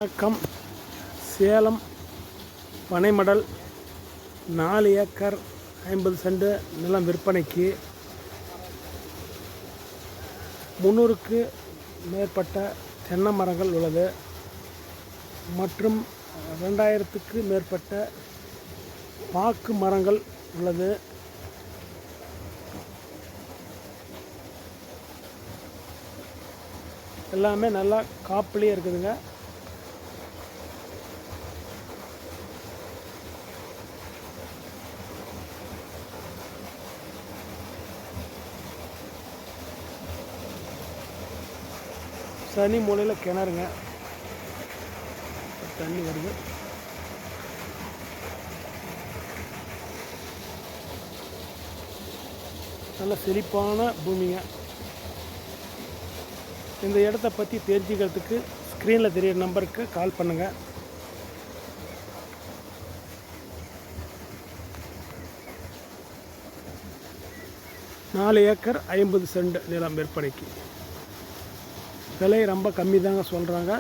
வணக்கம். Salem பனைமடல் 4 acre 50 send நிலம் விற்பனைக்கு. 300க்கு மேற்பட்ட தென்னை மரங்கள் உள்ளது மற்றும் 2000க்கு மேற்பட்ட பாக்கு மரங்கள் உள்ளது. எல்லாமே நல்லா காப்புலேயே இருக்குதுங்க. தனி மூலையில் கிணறுங்க, தண்ணி வருது. நல்ல செழிப்பான பூமிங்க. இந்த இடத்த பற்றி தெரிஞ்சுக்கிறதுக்கு ஸ்க்ரீனில் தெரியிற நம்பருக்கு கால் பண்ணுங்கள். நாலு ஏக்கர் 50 சென்ட் நிலம் விற்பனைக்கு. விலை ரொம்ப கம்மி தாங்க சொல்கிறாங்க.